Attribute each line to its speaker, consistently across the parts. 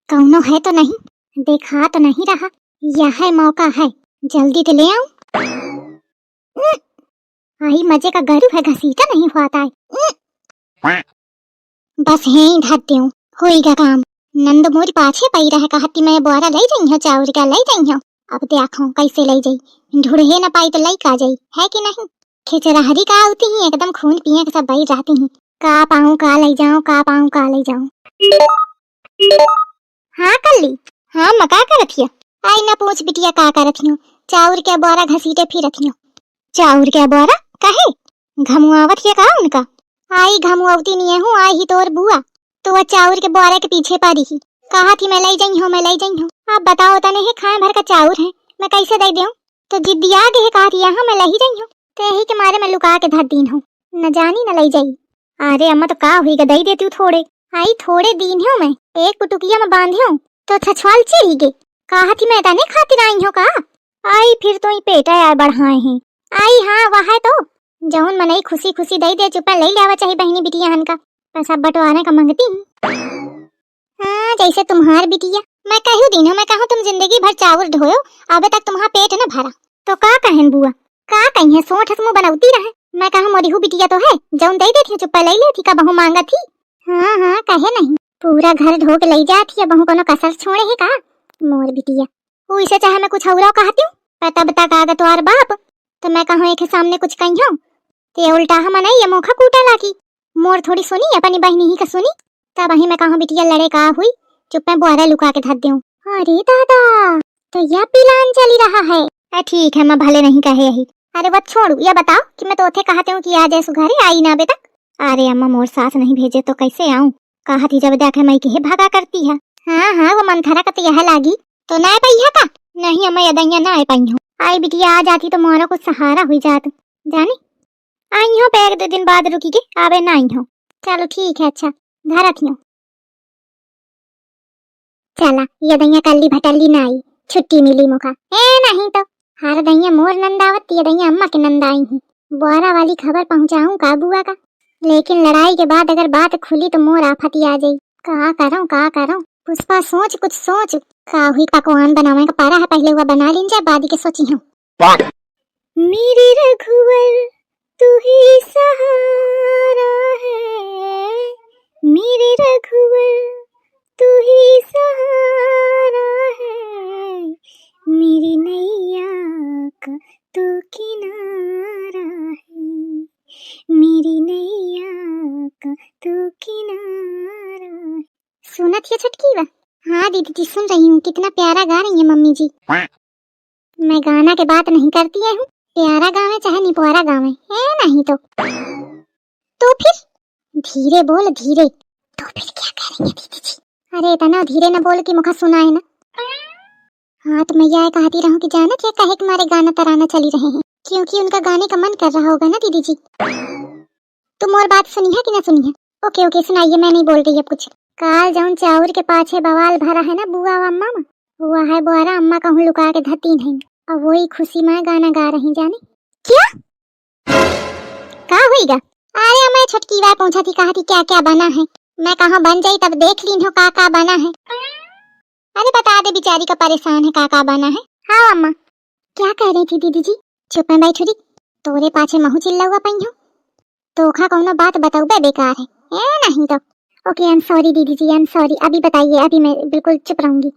Speaker 1: कौनो है तो नहीं, देखा तो नहीं रहा। यह है मौका है, जल्दी तो ले आऊं। आई मजे का गरु है, घसीटा नहीं हुआता है। बस है धरती हूँ, होएगा काम। नंद मोरी पाछे पई रहे, कहती मैं बोरा ले जाई हो, चाउर का ले जाई हो। अब देखो कैसे ले जाई, ढूढ़े न पाई तो लई का जाई, है कि नहीं। खिचरहरी का आती ही एकदम खून पिए के सब बही जाती ही। का पाऊं का ले जाऊं, का पाऊं का ले जाऊं। हाँ कल्ली, हाँ मका करत हिया। आई ना पूछ बिटिया का करत हियो, चाउर के बोरा घसीटे फिरत हियो। चाउर के बोरा काहे, घमुआवत हिया का उनका। आई घमुआवती नहीं हूँ, आई ही तोर बुआ तो वह चाउर के बोरे के पीछे पड़ी ही। कहा थी मैं ले जाई हूँ, मैं ले जाई हूँ। आप बताओ तने है खाए भर का चाउर है, मैं कैसे दे दूं। तो जिद्दिया के है, कहा थी यहाँ मैं ले ही जाई हूँ, तो यही के मारे मैं लुका के धर दीन हूँ, न जानी न ले जाई। अरे अम्मा तो का हुई, दई देती हूँ थोड़े। आई थोड़े दिन हूँ मैं, एक पुटुकिया में बांधी हूँ तो छछवाल चली गई। कहा थी मैं तने खातिर आई हूँ का। आई फिर तो ही पेटा यार बढ़ाए हैं। आई हाँ वह है तो जौन मनई खुशी खुशी दई दे, चुपा ले लेवा चाहिए बहनी बिटिया हन का, पैसा बंटवारे का मांगती हूँ। हाँ जैसे तुम्हार बिटिया, मैं कहूँ दिन मैं कहूँ तुम जिंदगी भर चावल ढोयो, अबे तक तुम्हारा पेट न भरा, तो का कहन बुआ, का कहीं है सोठ मुँह बनौती रहे। मैं कहूँ मोरी हूँ बिटिया तो है, जौन दई देती चुप्पा ले लेती का बहु मांगा थी। हाँ हाँ कहे नहीं, पूरा घर धो के ले जाती है, बहु कोनो कसर छोड़े है का मोर बिटिया। उसे चाहे मैं कुछ और कहती हूँ, पता बता का तोहार बाप, तो मैं कहूँ एक सामने कुछ कही हूँ ते उल्टा हम नहीं, ये मोखा कूटा लागी। मोर थोड़ी सुनी, अपनी बहनी ही का सुनी, तब वही मैं कहूँ बिटिया लड़े का हुई, चुप मैं बुआरा लुका के धर दूं। अरे दादा, तो यह पिलान चली रहा है। ठीक है, मैं भले नहीं कहे यही। अरे वो छोड़ू, ये बताओ कि मैं तो उथे कहते हूँ कि आ जाए सुघरे, आई ना अबे तक। अरे अम्मा मोर सास नहीं भेजे तो कैसे आऊँ, कहा थी जब देखे मैं के भागा करती है। हाँ हाँ वो मंथरा का तो यह लागी, तो ना पैया का नहीं अम्मा यदैया ना पाई हूँ। आई बिटिया आ जाती तो मोरा कुछ सहारा हुई जात, जानी आई हो पे एक दो दिन बाद रुकी के आवे ना आई हो। चलो ठीक है, अच्छा धरत हो। चला ये दैया कल्ली भटल्ली ना आई, छुट्टी मिली मुखा ए नहीं तो हर दैया मोर नंदावत, ये दैया अम्मा के नंद आई हूँ। बोरा वाली खबर पहुँचाऊँ का बुआ का, लेकिन लड़ाई के बाद अगर बात खुली तो मोर आफती आ जाई। का करूँ पुष्पा, सोच कुछ सोच। का हुई पकवान बनावे का पारा है, पहले हुआ बना लीन जाए, बाद के सोची हूँ। मेरी रघुवर तू ही सहारा है, मेरे रघुवर तू ही सहारा है, मेरी नैया का तू किनारा है, मेरी नैया का तू किनारा है। सुनत है छटकी बा। हाँ दीदी जी सुन रही हूँ, कितना प्यारा गा रही है मम्मी जी। मैं गाना के बात नहीं करती हूँ, प्यारा गावे चाहे निपोरा गावे है नहीं तो फिर धीरे बोल धीरे, तो फिर क्या करेंगे दीदी जी। अरे इतना धीरे न बोल कि मुखा सुना है ना। हाँ तो मैं यह कहती रहूं कि जाना क्या कहे कि हमारे गाना तराना चली रहे हैं, क्योंकि उनका गाने का मन कर रहा होगा ना दीदी जी। तुम और बात सुनी है कि ना सुनी है। ओके ओके सुनाइए, मैं नहीं बोल रही अब कुछ। काल जौन चाउर के पाछे बवाल भरा है ना बुआ व अम्मा में, हुआ है बोरा अम्मा कहूँ लुका के धरती नहीं, और वही खुशी में गाना गा रही। जाने क्या का होएगा। अरे मैं छटकी बात पूछा थी, कहा थी क्या क्या बना है, मैं कहा बन जाई तब देख ली हो का बना है। अरे बता दे बेचारी का परेशान है, का बना है। हाँ अम्मा क्या कह रही थी दीदी जी। चुप में बैठ तोरे पाछे महू चिल्ला हुआ पई हो, तोखा कौनो बात बताऊबे बेकार है नहीं तो। ओके आई एम सॉरी दीदी जी, आई एम सॉरी। अभी बताइए, अभी मैं बिल्कुल चुप रहूंगी।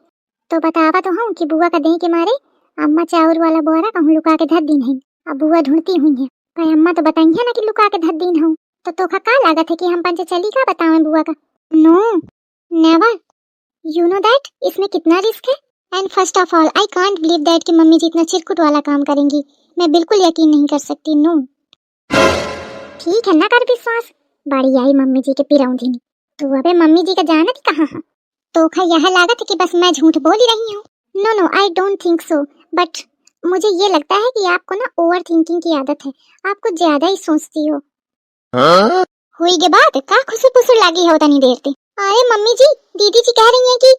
Speaker 1: तो बतावा तो हूँ कि बुआ का देह के मारे अम्मा चाउर वाला बोरा कहूँ लुका के धर दी है, अब बुआ ढूंढती हुई है। पर अम्मा तो बताई है ना कि लुका के धर दी हूँ, तो तोखा का लागत है कि हम पंच चली का बतावे बुआ का। No never, you know that इसमें कितना रिस्क है, and first of all I can't believe that कि मम्मी जी इतना चिरकुट वाला काम करेंगी, मैं बिल्कुल यकीन नहीं कर सकती। नो ठीक है ना कर विश्वास, बड़ी आई मम्मी जी के पिरौंधी। तू अबे मम्मी जी का जानत कहाँ है, तोखा यह लागत है कि बस मैं झूठ बोल ही रही हूँ। No no I don't think so, but मुझे ये लगता है कि आपको ना ओवर थिंकिंग की आदत है, आप कुछ ज्यादा ही सोचती हो। हुई के बाद का खुशी पुसुर लागी है उतनी देर ते। अरे मम्मी जी दीदी जी कह रही हैं कि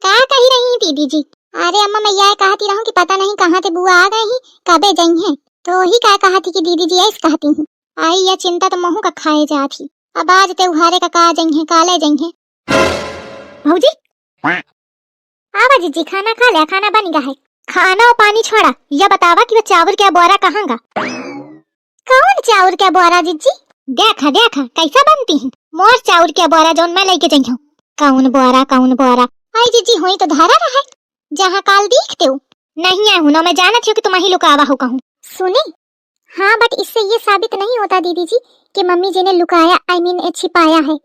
Speaker 1: क्या कह रही हैं दीदी जी। अरे अम्मा मैं यह कहती रहूं कि पता नहीं कहाँ से बुआ आ गई ही, कबे गई हैं, तो ही क्या कहा थी कि दीदी जी ऐसे कहती हूँ। आई यह चिंता तो महू का खाए जाती, अब आज त्योहारे का का जई है, काले जई है। भौजी आवा जीजी, खाना खा लिया, खाना बन गया है। खाना और पानी छोड़ा, यह बतावा कि वो चावल क्या बोरा कहाँ गा? कौन चावल क्या बोरा जीजी? देखा देखा कैसा बनती है मोर चावल क्या बोरा जोन मैं लेके जाई हूँ। कौन बोरा कौन बोरा? आई जीजी हुई तो धारा रहा है जहाँ काल देखते हो। नहीं आई हूँ ना, मैं जाना थी कि तुम ही लुकावा हो कहूँ। सुनी, हाँ बट इससे ये साबित नहीं होता दीदी जी कि मम्मी जी ने लुकाया, आई मीन छिपाया है।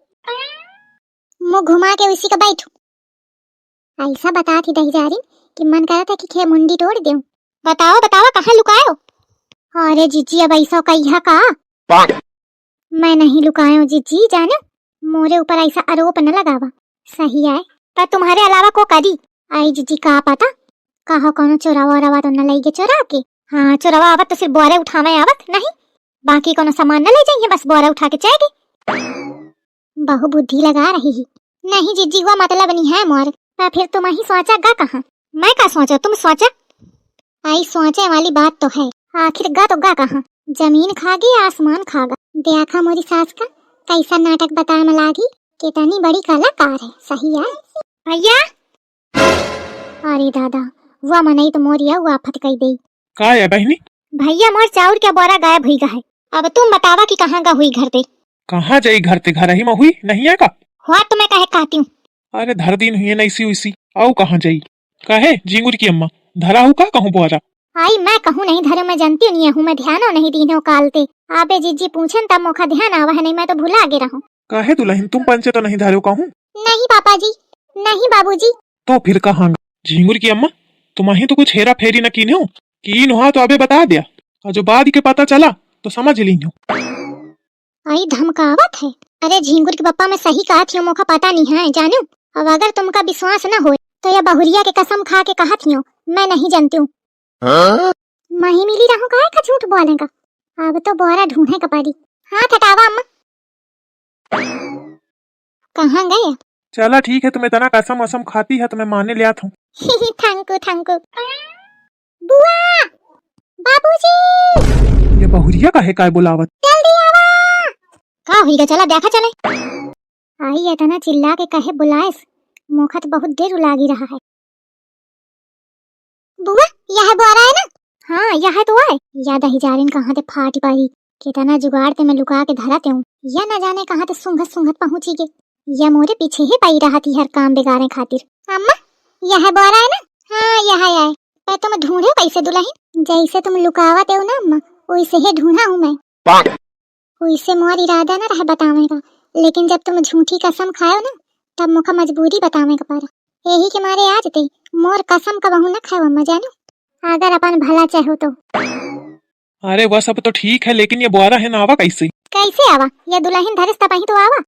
Speaker 1: मुँह घुमा के उसी का बैठू। ऐसा बता थी दहीजारी कि मन करा था कि खे मुंडी तोड़ दूं। बताओ बताओ कहाँ लुकायो? अरे जीजी अब ऐसा कहिया का? मैं नहीं लुकायो जीजी, जाना मोरे ऊपर ऐसा आरोप न लगावा। सही है, पर तुम्हारे अलावा को करी? आई जीजी का पता, कहा कौन चोरावा वोरावा तो न लेगे चोरा के। हाँ चोरावा आवत तो सिर्फ बोरे उठावे आवत, नहीं बाकी कोनो सामान न ले जाइए, बस बोरा उठा के जाएगी। बहु बुद्धि लगा रही है। नहीं जीजी वो मतलब नहीं है मोर। पर फिर तुम ही सोचा गा कहाँ? मैं का सोचा, तुम सोचा? आई सोचे वाली बात तो है, आखिर गा तो गा कहाँ? जमीन खागी आसमान खागा। देखा मोरी सास का कैसा नाटक बताए में लागी, कितनी बड़ी कलाकार है। सही है भैया। अरे दादा वो मनई तो मोरिया वो आफत कही दे।
Speaker 2: का है बहनी?
Speaker 1: भैया मोर चाउर क्या बोरा गायब हुई गा है। अब तुम बतावा कि कहाँ गा हुई घर पे?
Speaker 2: कहाँ जाई घर ते, घर ही में हुई नहीं है का?
Speaker 1: हुआ तो मैं कहे कहती हूँ।
Speaker 2: अरे धर दिन हुई नैसी उसी आओ कहाँ जाई? कहे झिंगुर की अम्मा धरा हूँ का कहूँ बोरा?
Speaker 1: आई मैं कहूँ नहीं धरो, मैं जानती नहीं हूँ, मैं ध्यानो नहीं दीनो कालते। आबे जीजी पूछन तब मोखा ध्यान आवा है, नहीं मैं तो भुला गे रहूं।
Speaker 2: कहे दुल्हन तुम पंचे तो नहीं धरो कहूँ?
Speaker 1: नहीं पापा जी, नहीं बाबूजी।
Speaker 2: तो फिर कहाँ? झिंगुर की अम्मा तुम्हारी तो कुछ हेरा फेरी न कीने हो, कीन हुआ तो अबे बता दिया, और जो बाद के पता चला तो समझ ली हो।
Speaker 1: आई धमकावत है। अरे झिंगुर के पप्पा मैं सही कहा थी, मोखा पता नहीं है जानू। अब अगर तुमका विश्वास न हो तो यह बहुरिया के कसम खा के कहा थी मैं नहीं जानती हूँ। मही मिली रहूं काहे का झूठ बोलेगा। अब तो बोरा ढूंढे का पड़ी। हाथ हटावा अम्मा। कहाँ गए?
Speaker 2: चला ठीक है, तुम्हें इतना कसम वसम खाती है तो मैं माने लिया था।
Speaker 1: Thank you thank you. बुआ, बाबूजी,
Speaker 2: ये बहुरिया काहे काय बुलावत?
Speaker 1: जल्दी आवा। का होइगा, चला देखा चले। आई इतना चिल्ला के कहे बुलाएस, मोखा तो बहुत देर लागी रहा है। बुआ यह बोरा है ना? हाँ यह तो है। या दहीजारिन कहाँ ते फाटी पारी, कितना जुगाड़ते मैं लुका के धराते हूँ, या न जाने कहाँ ते सुंघत सुंघत पहुँची के। या मोरे पीछे ही पाई रहा थी हर काम बिगाड़ने खातिर। अम्मा यह बोरा है ना? हाँ यह है। पर तुम ढूंढे कैसे दुल्हन? जैसे तुम लुकावत हो ना अम्मा, वैसे ही ढूंढा हूँ मैं। वैसे मोर इरादा न रहा बतावे का, लेकिन जब तुम झूठी कसम खाओ ना तब मुखा मजबूरी बतावे का पारा। यही के मारे आज ते मोर कसम का बहु न खाओ अम्मा जानू, अगर अपन भला चाहो तो।
Speaker 2: अरे वह सब तो ठीक है, लेकिन ये बोरा है ना आवा कैसे?
Speaker 1: कैसे आवा? ये दुल्हन धरस तब ही तो आवा।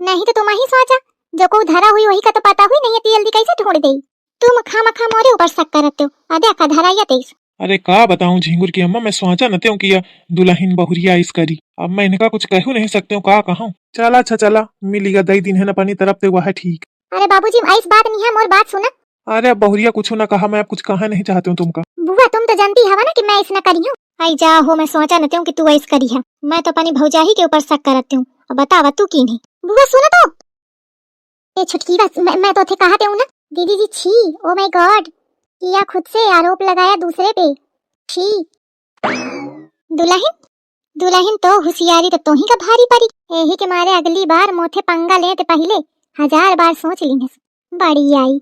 Speaker 1: नहीं तो तुम ही सोचा, जो को धरा हुई वही का तो पता हुई नहीं, जल्दी कैसे ढूंढ गई? तुम खामखा मोरे ऊपर शक करते हो। अदे का धरा या तेज।
Speaker 2: अरे का बताऊं झिंगुर की अम्मा, मैं सोचा न हूँ कि यह दुल्हन बहुरिया इस करी। अब मैं इनका कुछ कहू नहीं सकते हूँ, का कहूँ। चला अच्छा चला मिलीगा दई दिन है न अपनी तरफ से, वह ठीक।
Speaker 1: अरे बाबूजी ऐस बात नहीं है, मोर बात सुना।
Speaker 2: अरे अब बहुरिया कुछ न कहा, मैं अब कुछ कहा नहीं चाहती हूँ तुमका।
Speaker 1: बुआ तुम तो जानती हवा ना कि मैं इसना करी हूँ। आई जा हो, मैं सोचा न हूँ कि तू ऐस करी है। मैं तो अपनी भौजाही के ऊपर शक करती हूँ। अब बतावा तू की नहीं। बुआ सुनो तो, ये छुटकी बस मैं तो थे कहते हूँ ना दीदी जी। छी ओ माय गॉड, किया खुद से आरोप लगाया दूसरे पे। छी दुल्हन दुल्हन तो होशियारी तो ही का भारी पड़ी। यही के मारे अगली बार मोथे पंगा लेते पहले 1000 बार सोच ली। बड़ी आई।